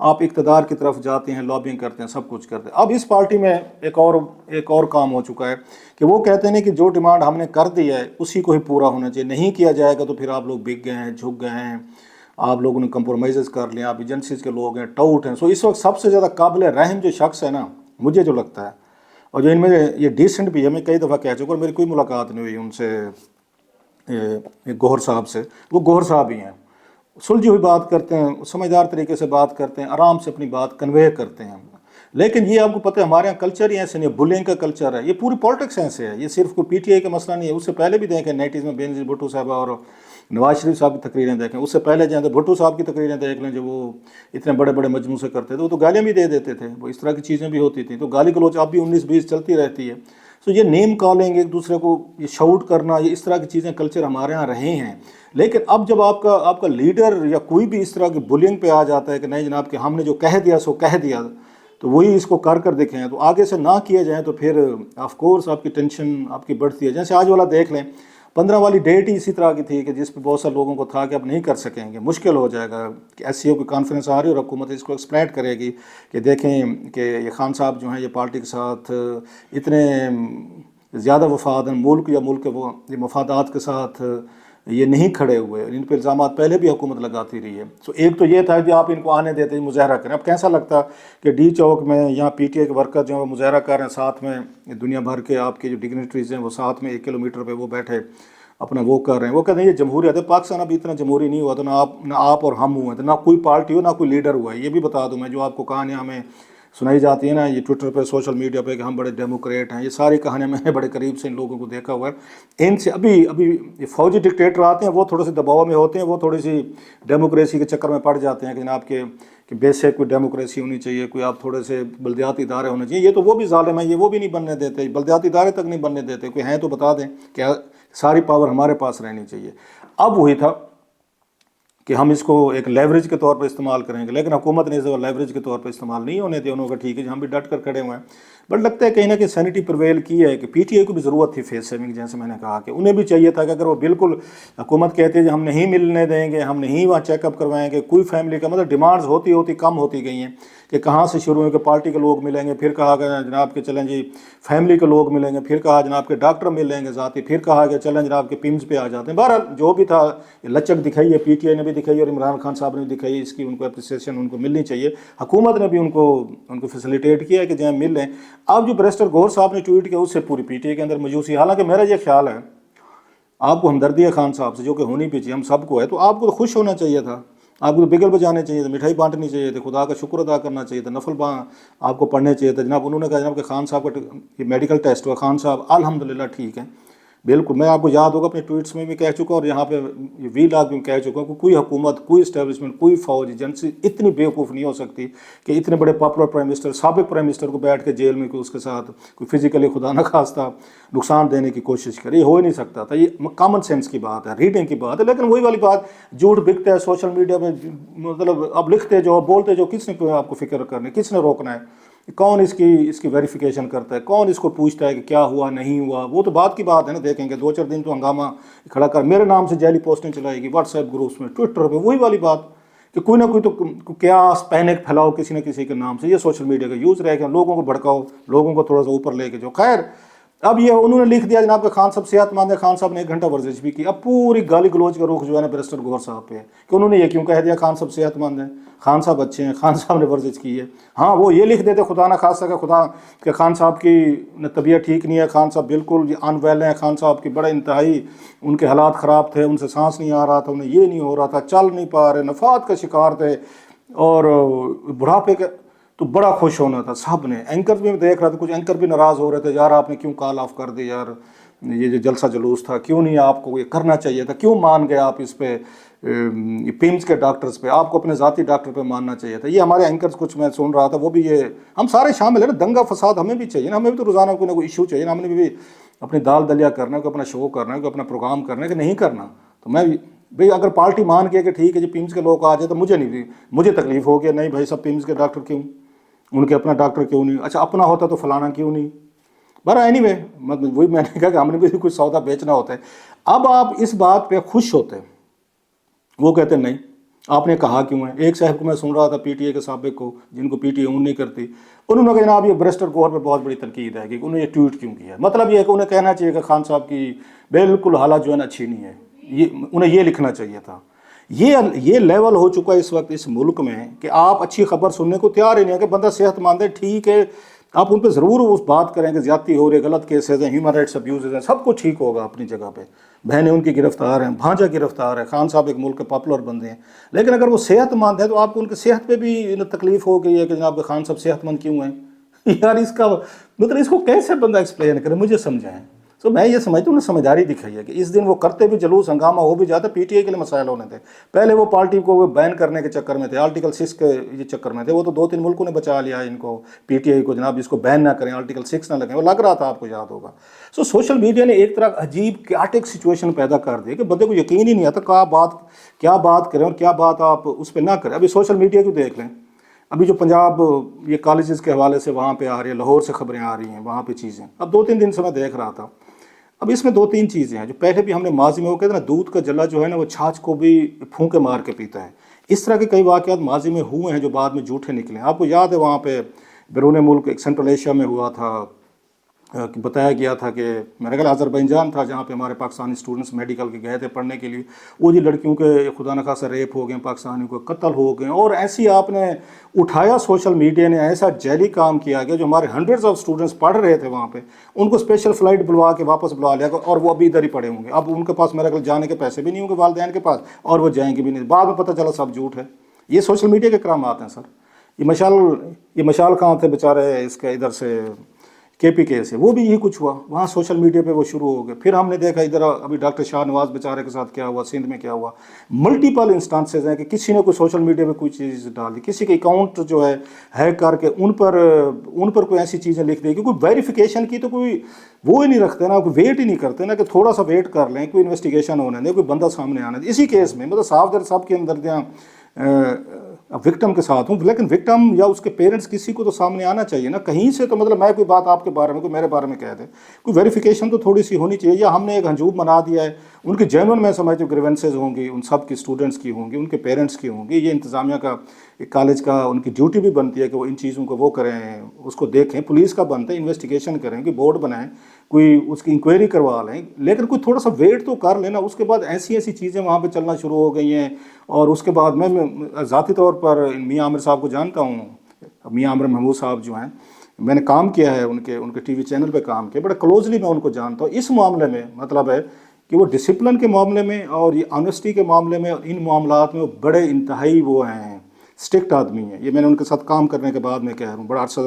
آپ اقتدار کی طرف جاتے ہیں، لابنگ کرتے ہیں، سب کچھ کرتے ہیں۔ اب اس پارٹی میں ایک اور کام ہو چکا ہے کہ وہ کہتے ہیں کہ جو ڈیمانڈ ہم نے کر دی ہے اسی کو ہی پورا ہونا چاہیے، نہیں کیا جائے گا تو پھر آپ لوگ بک گئے ہیں، جھک گئے ہیں، آپ لوگوں نے کمپرومائزز کر لیا، آپ ایجنسیز کے لوگ ہیں، ٹاؤٹ ہیں۔ سو اس وقت سب سے زیادہ قابل رحم جو شخص ہے نا، مجھے جو لگتا ہے، اور جو ان میں یہ ڈیسنٹ بھی ہے، میں کئی دفعہ کہہ چکا اور میری کوئی ملاقات نہیں ہوئی ان سے، گوہر صاحب سے، وہ گوہر صاحب ہی ہیں، سلجھی ہوئی بات کرتے ہیں، سمجھدار طریقے سے بات کرتے ہیں، آرام سے اپنی بات کنوے کرتے ہیں۔ لیکن یہ آپ کو پتہ ہے ہمارے یہاں کلچر ہی ایسے نہیں ہے، بلنگ کا کلچر ہے، یہ پوری پالیٹکس ایسے ہے، یہ صرف کوئی پی ٹی آئی کا مسئلہ نہیں ہے۔ اس سے پہلے بھی دیکھیں 90s میں بینظیر بھٹو صاحبہ اور نواز شریف صاحب کی تقریریں دیکھیں، اس سے پہلے جائیں تو بھٹو صاحب کی تقریریں دیکھ لیں، جو وہ اتنے بڑے بڑے مجموع سے کرتے تھے، وہ تو گالیاں بھی دے دیتے تھے، وہ اس طرح کی چیزیں بھی ہوتی تھیں، تو گالی گلوچ اب بھی 19-20 چلتی رہتی ہے۔ سو یہ نیم کالنگ، ایک دوسرے کو یہ شاؤٹ کرنا، یہ اس طرح کی چیزیں کلچر ہمارے ہاں رہے ہیں۔ لیکن اب جب آپ کا لیڈر یا کوئی بھی اس طرح کی بلنگ پہ آ جاتا ہے کہ نہیں جناب کہ ہم نے جو کہہ دیا سو کہہ دیا، تو وہی اس کو کر دکھیں، تو آگے سے نہ کیے جائیں تو پھر آف کورس آپ کی ٹینشن آپ کی بڑھتی ہے۔ جیسے آج والا دیکھ لیں، 15 والی ڈیٹ ہی اسی طرح کی تھی کہ جس پہ بہت سارے لوگوں کو تھا کہ اب نہیں کر سکیں گے، مشکل ہو جائے گا کہ ایس سی او کی کانفرنس آ رہی ہے اور حکومت اس کو ایکسپلائٹ کرے گی کہ دیکھیں کہ یہ خان صاحب جو ہیں یہ پارٹی کے ساتھ اتنے زیادہ وفاد ہیں، ملک یا ملک کے وہ مفادات کے ساتھ یہ نہیں کھڑے ہوئے، ان پہ الزامات پہلے بھی حکومت لگاتی رہی ہے۔ سو ایک تو یہ تھا کہ آپ ان کو آنے دیتے مظاہرہ کریں۔ اب کیسا لگتا کہ ڈی چوک میں یہاں پی ٹی آئی کے ورکر جو ہیں وہ مظاہرہ کر رہے ہیں، ساتھ میں دنیا بھر کے آپ کے جو ڈگنیٹریز ہیں وہ ساتھ میں 1 کلومیٹر پہ وہ بیٹھے اپنا وہ کر رہے ہیں، وہ کہتے ہیں یہ جمہوریت ہے۔ پاکستان ابھی اتنا جمہوری نہیں ہوا تو نہ آپ اور ہم ہوئے تھے، نہ کوئی پارٹی ہو، نہ کوئی لیڈر ہوا ہے۔ یہ بھی بتا دوں میں، جو آپ کو کہانیاں ہمیں سنائی جاتی ہے نا یہ ٹویٹر پہ، سوشل میڈیا پہ، کہ ہم بڑے ڈیموکریٹ ہیں، یہ ساری کہانیاں میں نے بڑے قریب سے ان لوگوں کو دیکھا ہوا ہے۔ ان سے ابھی یہ فوجی ڈکٹیٹر آتے ہیں، وہ تھوڑے سے دباؤ میں ہوتے ہیں، وہ تھوڑی سی ڈیموکریسی کے چکر میں پڑ جاتے ہیں کہ جناب کہ بیسک کوئی ڈیموکریسی ہونی چاہیے، کوئی آپ تھوڑے سے بلدیاتی ادارے ہونے چاہیے۔ یہ تو وہ بھی ظالم ہیں، یہ وہ بھی نہیں بننے دیتے، بلدیاتی ادارے تک نہیں بننے دیتے، کوئی ہیں تو بتا دیں کہ ساری پاور ہمارے پاس رہنی چاہیے۔ اب وہی تھا کہ ہم اس کو ایک لیوریج کے طور پر استعمال کریں گے، لیکن حکومت نے اسے لیوریج کے طور پر استعمال نہیں ہونے دیا، انہوں نے کہا ٹھیک ہے جی ہم بھی ڈٹ کر کھڑے ہوئے ہیں۔ بٹ لگتا ہے کہیں نہ کہیں سینٹی پرویل کی ہے کہ پی ٹی آئی کو بھی ضرورت تھی فیس سیونگ، جیسے میں نے کہا کہ انہیں بھی چاہیے تھا کہ اگر وہ بالکل حکومت کہتی ہے کہ ہم نہیں ملنے دیں گے، ہم نہیں وہاں چیک اپ کروائیں گے، کوئی فیملی کا مطلب ڈیمانڈز ہوتی کم ہوتی گئی ہیں کہ کہاں سے شروع ہوئے کہ پارٹی کے لوگ ملیں گے، پھر کہا گیا جناب کہ چلیں جی فیملی کے لوگ ملیں گے، پھر کہا جناب کہ ڈاکٹر ملیں گے ذاتی، پھر کہا کہ چلیں جناب کہ پیمز پہ آ جاتے ہیں۔ بہرحال جو بھی تھا لچک دکھائی ہے، پی ٹی آئی نے بھی دکھائی اور عمران خان صاحب نے بھی دکھائی، اس کی ان کو اپریسیشن ان کو ملنی چاہیے، حکومت نے بھی ان کو فیسیلیٹیٹ کیا ہے کہ جہاں مل لیں۔ اب جو بیرسٹر گوہر صاحب نے ٹویٹ کیا اس سے پوری پی ٹی آئی کے اندر مجوسی، حالانکہ میرا یہ خیال ہے آپ کو ہمدردی ہے خان صاحب سے جو کہ ہونی بھی چاہیے، ہم سب کو ہے، تو آپ کو تو خوش ہونا چاہیے تھا، آپ کو تو بگل بجانے چاہیے تھے، مٹھائی بانٹنی چاہیے تھی، خدا کا شکر ادا کرنا چاہیے تھا، نفل آپ کو پڑھنے چاہیے تھا۔ جناب انہوں نے کہا جناب کہ خان صاحب کا یہ میڈیکل ٹیسٹ ہوا، خان صاحب الحمدللہ ٹھیک ہے، بالکل۔ میں آپ کو یاد ہوگا اپنے ٹویٹس میں بھی کہہ چکا اور یہاں پہ وی لاگ بھی کہہ چکا ہوں کہ کوئی حکومت، کوئی اسٹیبلشمنٹ، کوئی فوج ایجنسی اتنی بیوقوف نہیں ہو سکتی کہ اتنے بڑے پاپولر پرائم منسٹر، سابق پرائم منسٹر کو بیٹھ کے جیل میں کوئی اس کے ساتھ کوئی فزیکلی خدا نہ خواستہ نقصان دینے کی کوشش کرے، یہ ہو ہی نہیں سکتا تھا۔ یہ کامن سینس کی بات ہے، ریڈنگ کی بات ہے، لیکن وہی والی بات، جھوٹ بکتا ہے سوشل میڈیا پہ، مطلب اب لکھتے جو بولتے جو، کس نے آپ کو فکر کرنا ہے، کس نے روکنا ہے، کون اس کی ویریفیکیشن کرتا ہے، کون اس کو پوچھتا ہے کہ کیا ہوا نہیں ہوا، وہ تو بات کی بات ہے نا۔ دیکھیں گے 2-4 دن تو ہنگامہ کھڑا کر میرے نام سے جعلی پوسٹیں چلائے گی واٹس ایپ گروپس میں، ٹویٹر پہ، وہی والی بات کہ کوئی نہ کوئی تو قیاس پینک پھیلاؤ کسی نہ کسی کے نام سے، یہ سوشل میڈیا کا یوز رہے گا، لوگوں کو بھڑکاؤ، لوگوں کو تھوڑا سا اوپر لے کے جو۔ خیر اب یہ انہوں نے لکھ دیا جناب کہ خان صاحب صحت مند ہے، خان صاحب نے 1 گھنٹہ ورزش بھی کی۔ اب پوری گالی گلوچ کا رخ جو ہے نا بیرسٹر گوہر صاحب پہ ہے کہ انہوں نے یہ کیوں کہہ دیا خان صاحب صحت مند ہیں، خان صاحب اچھے ہیں، خان صاحب نے ورزش کی ہے۔ ہاں وہ یہ لکھ دیتے خدا نہ خواستہ کہ خدا کہ خان صاحب کی طبیعت ٹھیک نہیں ہے، خان صاحب بالکل ان ویل ہیں، خان صاحب کی بڑے انتہائی ان کے حالات خراب تھے، ان سے سانس نہیں آ رہا تھا، انہیں یہ نہیں ہو رہا تھا، چل نہیں پا رہے، نفات کا شکار تھے اور بڑھاپے کے، تو بڑا خوش ہونا تھا سب نے۔ اینکر بھی دیکھ رہا تھا، کچھ اینکر بھی ناراض ہو رہے تھے، یار آپ نے کیوں کال آف کر دی یار، یہ جو جلسہ جلوس تھا کیوں نہیں آپ کو یہ کرنا چاہیے تھا، کیوں مان گئے آپ اس پہ پیمز کے ڈاکٹرز پہ، آپ کو اپنے ذاتی ڈاکٹر پہ ماننا چاہیے تھا۔ یہ ہمارے اینکرز کچھ میں سن رہا تھا، وہ بھی یہ ہم سارے شامل ہیں نا، دنگا فساد ہمیں بھی چاہیے نا، ہمیں بھی تو روزانہ کوئی نہ کوئی ایشو چاہیے نا، ہم نے بھی اپنی دال دلیا کرنا ہے، کوئی اپنا شو کرنا ہے، کوئی اپنا پروگرام کرنا ہے کہ نہیں کرنا۔ تو میں بھئی اگر پارٹی مان کے کہ ٹھیک ہے جی پیمز کے لوگ آ جائے تو مجھے تکلیف ہو گیا، نہیں بھائی سب پیمز کے ڈاکٹر کیوں، ان کے اپنا ڈاکٹر کیوں نہیں، اچھا اپنا ہوتا تو فلانا کیوں نہیں، برا اینی وے مطلب وہی میں نے کہا کہ ہم نے بھی کوئی سودا بیچنا ہوتا ہے۔ اب آپ اس بات پہ خوش ہوتے ہیں، وہ کہتے ہیں نہیں آپ نے کہا کیوں ہے؟ ایک صاحب کو میں سن رہا تھا پی ٹی اے کے سابق کو، جن کو پی ٹی اے اون نہیں کرتی، انہوں نے کہا جناب یہ برسٹر گور پہ بہت بڑی تنقید ہے کہ انہوں نے یہ ٹویٹ کیوں کیا ہے۔ مطلب یہ ہے کہ انہیں کہنا چاہیے کہ خان صاحب کی بالکل حالت جو ہے نا اچھی نہیں ہے، انہیں یہ لکھنا چاہیے تھا۔ یہ لیول ہو چکا ہے اس وقت اس ملک میں کہ آپ اچھی خبر سننے کو تیار ہی نہیں ہے، کہ بندہ صحت مند ہے ٹھیک ہے، آپ ان پہ ضرور اس بات کریں کہ زیادتی ہو رہی ہے، غلط کیسز ہیں، ہیومن رائٹس ابیوزز ہیں، سب کچھ ٹھیک ہوگا اپنی جگہ پہ، بہنیں ان کی گرفتار ہیں، بھانجا گرفتار ہے، خان صاحب ایک ملک کے پاپولر بندے ہیں، لیکن اگر وہ صحت مند ہے تو آپ کو ان کی صحت پہ بھی تکلیف ہو گئی ہے کہ جناب خان صاحب صحت مند کیوں ہیں؟ یار اس کا مطلب اس کو کیسے بندہ ایکسپلین کرے، مجھے سمجھائیں۔ تو میں یہ سمجھتا ہوں انہیں سمجھداری دکھائی ہے کہ اس دن وہ کرتے بھی جلوس ہنگامہ ہو بھی جاتا، پی ٹی اے کے لیے مسائل ہونے تھے، پہلے وہ پارٹی کو بین کرنے کے چکر میں تھے، آرٹیکل 6 کے یہ چکر میں تھے، وہ تو 2-3 ملکوں نے بچا لیا ان کو، پی ٹی آئی کو، جناب اس کو بین نہ کریں، آرٹیکل 6 نہ لگیں، وہ لگ رہا تھا، آپ کو یاد ہوگا۔ سوشل میڈیا نے ایک طرح عجیب کیاٹک سچویشن پیدا کر دی کہ بندے کو یقین ہی نہیں آتا کیا بات کریں اور کیا بات آپ اس پہ نہ کریں۔ ابھی سوشل میڈیا کو دیکھ لیں، ابھی جو پنجاب یہ کالجز کے حوالے سے وہاں پہ آ رہی ہے، لاہور سے خبریں آ رہی ہیں، وہاں پہ چیزیں، اب 2-3 دن سے میں دیکھ رہا تھا، اب اس میں 2-3 چیزیں ہیں جو پہلے بھی ہم نے ماضی میں وہ کہتے ہیں نا، دودھ کا جلا جو ہے نا وہ چھاچھ کو بھی پھونکے مار کے پیتا ہے، اس طرح کے کئی واقعات ماضی میں ہوئے ہیں جو بعد میں جھوٹے نکلے ہیں۔ آپ کو یاد ہے وہاں پہ بیرون ملک ایک سینٹرل ایشیا میں ہوا تھا، بتایا گیا تھا کہ میرے خیال آذربائیجان تھا، جہاں پہ ہمارے پاکستانی اسٹوڈنٹس میڈیکل کے گئے تھے پڑھنے کے لیے، وہ جی لڑکیوں کے خدا نخواستہ ریپ ہو گئے، پاکستانیوں کو قتل ہو گئے، اور ایسی آپ نے اٹھایا سوشل میڈیا نے، ایسا جیلی کام کیا گیا جو ہمارے ہنڈریڈز آف اسٹوڈنٹس پڑھ رہے تھے وہاں پہ، ان کو اسپیشل فلائٹ بلوا کے واپس بلا لیا گیا، اور وہ ابھی ادھر ہی پڑے ہوں گے، اب ان کے پاس میرے خیال جانے کے پیسے بھی نہیں ہوں گے والدین کے پاس، اور وہ جائیں گے بھی نہیں، بعد میں پتہ چلا سب جھوٹ ہے۔ یہ سوشل میڈیا کے کرامات ہیں سر۔ یہ مشال کہاں تھے بیچارے اس کے ادھر سے کے پی کے سے، وہ بھی یہی کچھ ہوا، وہاں سوشل میڈیا پہ وہ شروع ہو گئے۔ پھر ہم نے دیکھا ادھر ابھی ڈاکٹر شاہ نواز بیچارے کے ساتھ کیا ہوا، سندھ میں کیا ہوا، ملٹیپل انسٹانسز ہیں کہ کسی نے کوئی سوشل میڈیا پہ کوئی چیز ڈال دی، کسی کے اکاؤنٹ جو ہے ہیک کر کے ان پر کوئی ایسی چیزیں لکھ دی کہ کوئی ویریفیکیشن کی تو کوئی وہ ہی نہیں رکھتے نا، کوئی ویٹ ہی نہیں کرتے نا کہ تھوڑا سا ویٹ کر لیں، کوئی انویسٹیگیشن ہونے دیں، کوئی بندہ سامنے آنے دیں۔ اسی کیس میں مطلب صاف در صاحب کی ہمدردیاں وکٹم کے ساتھ ہوں، لیکن وکٹم یا اس کے پیرنٹس کسی کو تو سامنے آنا چاہیے نا کہیں سے، تو مطلب میں کوئی بات آپ کے بارے میں، کوئی میرے بارے میں کہہ دے، کوئی ویریفیکیشن تو تھوڑی سی ہونی چاہیے، یا ہم نے ایک ہنجوب بنا دیا ہے، ان کی جینون میں سمجھتی ہوں گریونسز ہوں گی، ان سب کی اسٹوڈنٹس کی ہوں گی، ان کے پیرنٹس کی ہوں گی، یہ انتظامیہ کا ایک کالج کا ان کی ڈیوٹی بھی بنتی ہے کہ وہ ان چیزوں کو وہ کریں، اس کو دیکھیں، پولیس کا بنتا ہے انویسٹیگیشن کریں، کوئی بورڈ بنائیں، کوئی اس کی انکوائری کروا لیں، لیکن کوئی تھوڑا سا ویٹ تو کر لینا۔ اس کے بعد ایسی چیزیں وہاں پہ چلنا شروع ہو گئی ہیں، اور اس کے بعد میں ذاتی طور پر میاں عامر صاحب کو جانتا ہوں، میاں عامر محمود صاحب جو ہیں، میں نے کام کیا ہے ان کے ٹی وی چینل پہ کام کیا، بڑا کلوزلی میں ان کو جانتا ہوں۔ اس معاملے میں مطلب ہے کہ وہ ڈسپلن کے معاملے میں اور یہ آنیسٹی کے معاملے میں اور ان معاملات میں وہ بڑے انتہائی وہ ہیں، اسٹرکٹ آدمی ہیں۔ یہ میں نے ان کے ساتھ کام کرنے کے بعد میں کہہ رہا ہوں، بڑا عرصہ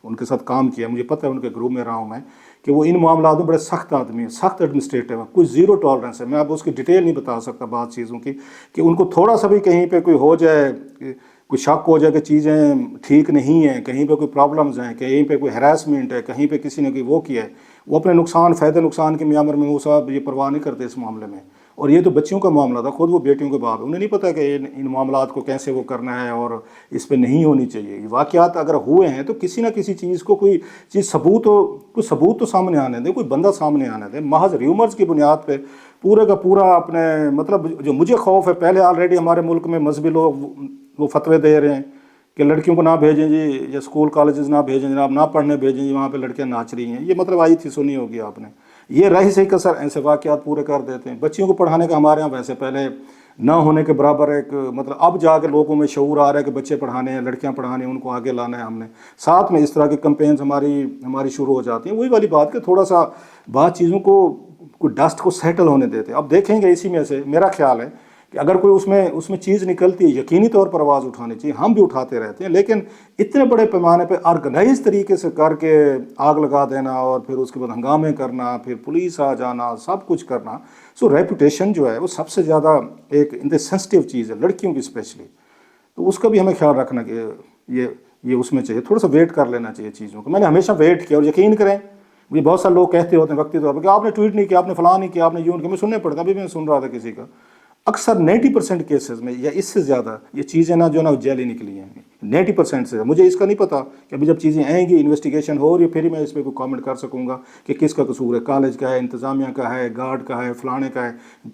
ان کے ساتھ کام کیا، مجھے پتہ ہے ان کے گروپ میں رہا ہوں میں، کہ وہ ان معاملات میں بڑے سخت آدمی ہیں، سخت ایڈمنسٹریٹو ہیں، کوئی زیرو ٹالرنس ہے۔ میں اب اس کی ڈیٹیل نہیں بتا سکتا بعض چیزوں کی، کہ ان کو تھوڑا سا بھی کہیں پہ کوئی ہو جائے، کوئی شک ہو جائے کہ چیزیں ٹھیک نہیں ہیں، کہیں پہ کوئی پرابلمز ہیں، کہیں پہ کوئی ہراسمنٹ ہے، کہیں پہ کسی نے کوئی وہ کیا ہے، وہ اپنے فائدہ نقصان کی میاں عامر محمود صاحب یہ پرواہ نہیں کرتے اس معاملے میں۔ اور یہ تو بچیوں کا معاملہ تھا، خود وہ بیٹیوں کے باپ، انہیں نہیں پتہ کہ ان معاملات کو کیسے وہ کرنا ہے اور اس پہ نہیں ہونی چاہیے۔ یہ واقعات اگر ہوئے ہیں تو کسی نہ کسی چیز کو کوئی چیز کوئی ثبوت تو سامنے آنے دیں، کوئی بندہ سامنے آنے دیں۔ محض ریومرز کی بنیاد پہ پورے کا پورا اپنے مطلب جو مجھے خوف ہے، پہلے آلریڈی ہمارے ملک میں مذہبی لوگ وہ فتوے دے رہے ہیں کہ لڑکیوں کو نہ بھیجیں جی، یا اسکول کالجز نہ بھیجیں جناب، نہ پڑھنے بھیجیں جی، وہاں پہ لڑکیاں ناچ رہی ہیں، یہ مطلب آئی تھی، سنی ہوگی آپ نے۔ یہ رہی صحیح کسر ایسے واقعات پورے کر دیتے ہیں۔ بچیوں کو پڑھانے کا ہمارے ہاں ویسے پہلے نہ ہونے کے برابر ایک مطلب اب جا کے لوگوں میں شعور آ رہا ہے کہ بچے پڑھانے ہیں، لڑکیاں پڑھانے ہیں، ان کو آگے لانا ہے ہم نے، ساتھ میں اس طرح کی کمپینز ہماری شروع ہو جاتی ہیں۔ وہی والی بات کہ تھوڑا سا بات چیزوں کو کوئی ڈسٹ کو سیٹل ہونے دیتے ہیں۔ اب دیکھیں گے اسی میں سے میرا خیال ہے کہ اگر کوئی اس میں چیز نکلتی ہے، یقینی طور پر آواز اٹھانی چاہیے، ہم بھی اٹھاتے رہتے ہیں، لیکن اتنے بڑے پیمانے پہ آرگنائز طریقے سے کر کے آگ لگا دینا اور پھر اس کے بعد ہنگامے کرنا، پھر پولیس آ جانا، سب کچھ کرنا، سو ریپوٹیشن جو ہے وہ سب سے زیادہ ایک سینسٹیو چیز ہے، لڑکیوں کی اسپیشلی، تو اس کا بھی ہمیں خیال رکھنا کہ یہ اس میں چاہیے، تھوڑا سا ویٹ کر لینا چاہیے چیزوں کو۔ میں نے ہمیشہ ویٹ کیا، اور یقین کریں مجھے بہت سارے لوگ کہتے ہوتے ہیں وقتی طور پر کہ آپ نے ٹویٹ نہیں کیا، آپ نے فلاں نہیں کیا، آپ نے یوں کیا، میں سننے پڑتا، ابھی میں سن رہا تھا کسی کا، اکثر 90% کیسز میں یا اس سے زیادہ یہ چیزیں نا جو نا جیلی نکلی ہیں 90% سے۔ مجھے اس کا نہیں پتا کہ ابھی جب چیزیں آئیں گی، انویسٹیگیشن ہو رہی ہے، پھر ہی میں اس پہ کوئی کامنٹ کر سکوں گا کہ کس کا قصور ہے، کالج کا ہے، انتظامیہ کا ہے، گارڈ کا ہے، فلانے کا ہے،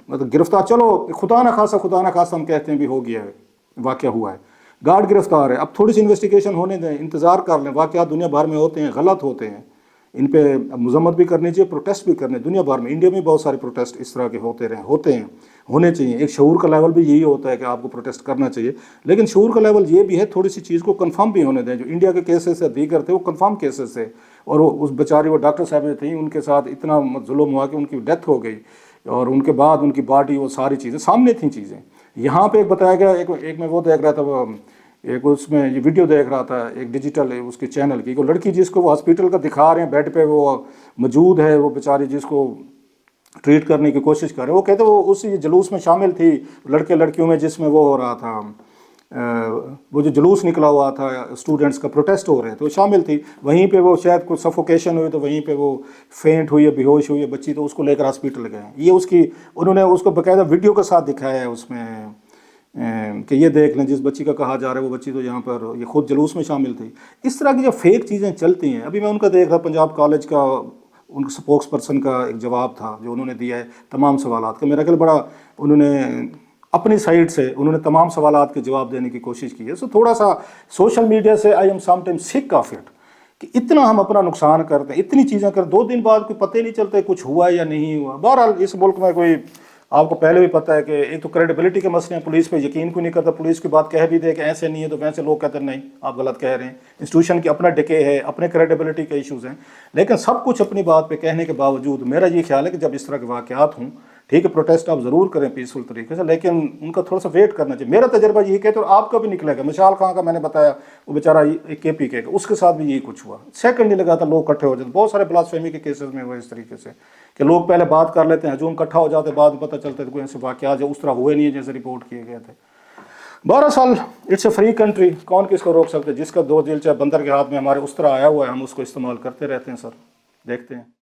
مطلب گرفتار، چلو خدا نہ خواستہ ہم کہتے ہیں بھی ہو گیا ہے، واقعہ ہوا ہے، گارڈ گرفتار ہے، اب تھوڑی سی انویسٹیگیشن ہونے دیں، انتظار کر لیں، واقعات دنیا بھر میں ہوتے ہیں، غلط ہوتے ہیں، ان پہ مذمت بھی کرنی چاہیے، پروٹیسٹ بھی کرنے دنیا بھر میں، انڈیا میں بہت سارے پروٹیسٹ اس طرح کے ہوتے ہیں، ہونے چاہیے، ایک شعور کا لیول بھی یہی ہوتا ہے کہ آپ کو پروٹیسٹ کرنا چاہیے، لیکن شعور کا لیول یہ بھی ہے تھوڑی سی چیز کو کنفرم بھی ہونے دیں، جو انڈیا کے کیسز سے دیگر تھے وہ کنفرم کیسز تھے، اور اس بیچاری وہ ڈاکٹر صاحبیں تھیں ان کے ساتھ اتنا ظلم ہوا کہ ان کی ڈیتھ ہو گئی، اور ان کے بعد ان کی باڈی وہ ساری چیزیں سامنے تھیں چیزیں، یہاں پہ ایک بتایا گیا، ایک میں وہ دیکھ رہا تھا، وہ ایک اس میں یہ ویڈیو دیکھ رہا تھا ایک ڈیجیٹل اس کے چینل کی، وہ لڑکی جس کو وہ ہاسپٹل کا دکھا رہے ہیں بیڈ پہ وہ موجود ہے، وہ بیچاری جس کو ٹریٹ کرنے کی کوشش کر رہے ہیں، وہ کہتے وہ اسی جلوس میں شامل تھی، لڑکے لڑکیوں میں جس میں وہ ہو رہا تھا، وہ جو جلوس نکلا ہوا تھا اسٹوڈنٹس کا، پروٹیسٹ ہو رہے تھے، وہ شامل تھی، وہیں پہ وہ شاید کوئی سفوکیشن ہوئی تو وہیں پہ وہ فینٹ ہوئی ہے، بے ہوش ہوئی ہے بچی، تو اس کو لے کر ہاسپٹل گئے، یہ اس کی انہوں نے اس کو باقاعدہ ویڈیو کے ساتھ دکھایا ہے اس میں، کہ یہ دیکھ لیں جس بچی کا کہا جا رہا ہے وہ بچی تو یہاں پر یہ خود جلوس میں شامل تھی، اس طرح کی جو فیک چیزیں چلتی ہیں، ابھی میں ان کا دیکھ رہا پنجاب کالج کا ان سپوکس پرسن کا ایک جواب تھا جو انہوں نے دیا ہے تمام سوالات کا، میرا خیال بڑا انہوں نے اپنی سائڈ سے انہوں نے تمام سوالات کے جواب دینے کی کوشش کی ہے، سو تھوڑا سا سوشل میڈیا سے آئی ایم سم ٹائم سک آف اٹ، کہ اتنا ہم اپنا نقصان کرتے ہیں، اتنی چیزیں کرتے 2 دن بعد کوئی پتہ نہیں چلتے کچھ ہوا ہے یا نہیں ہوا، بہرحال اس ملک میں کوئی آپ کو پہلے بھی پتہ ہے کہ ایک تو کریڈیبلٹی کے مسئلے ہیں، پولیس پہ یقین کوئی نہیں کرتا، پولیس کی بات کہہ بھی دے کہ ایسے نہیں ہے تو ویسے لوگ کہتے ہیں نہیں آپ غلط کہہ رہے ہیں، انسٹیٹیوشن کی اپنا ڈکے ہے، اپنے کریڈیبلٹی کے ایشوز ہیں، لیکن سب کچھ اپنی بات پہ کہنے کے باوجود میرا یہ خیال ہے کہ جب اس طرح کے واقعات ہوں، ٹھیک ہے پروٹیسٹ آپ ضرور کریں پیسفل طریقے سے، لیکن ان کا تھوڑا سا ویٹ کرنا چاہیے، میرا تجربہ یہی کہتا ہے، اور آپ کا بھی نکلے گا، مشال خان کا میں نے بتایا وہ بیچارہ ایک کے پی کے اس کے ساتھ بھی یہی کچھ ہوا، سیکنڈ نہیں لگا تھا لوگ اکٹھے ہو جاتے، بہت سارے بلاسفیمی کے کیسز میں ہوئے اس طریقے سے کہ لوگ پہلے بات کر لیتے ہیں، ہجوم اکٹھا ہو جاتے، بعد میں پتہ چلتا ہے کوئی ایسے واقعات جو اس طرح ہوئے نہیں ہیں جیسے رپورٹ کیے گئے تھے۔ 12 سال اٹس اے فری کنٹری، کون کس کو روک سکتے، جس کا 2 دل چاہے بندر کے ہاتھ میں ہمارے اس طرح آیا ہوا ہے ہم اس کو استعمال کرتے رہتے ہیں سر، دیکھتے ہیں۔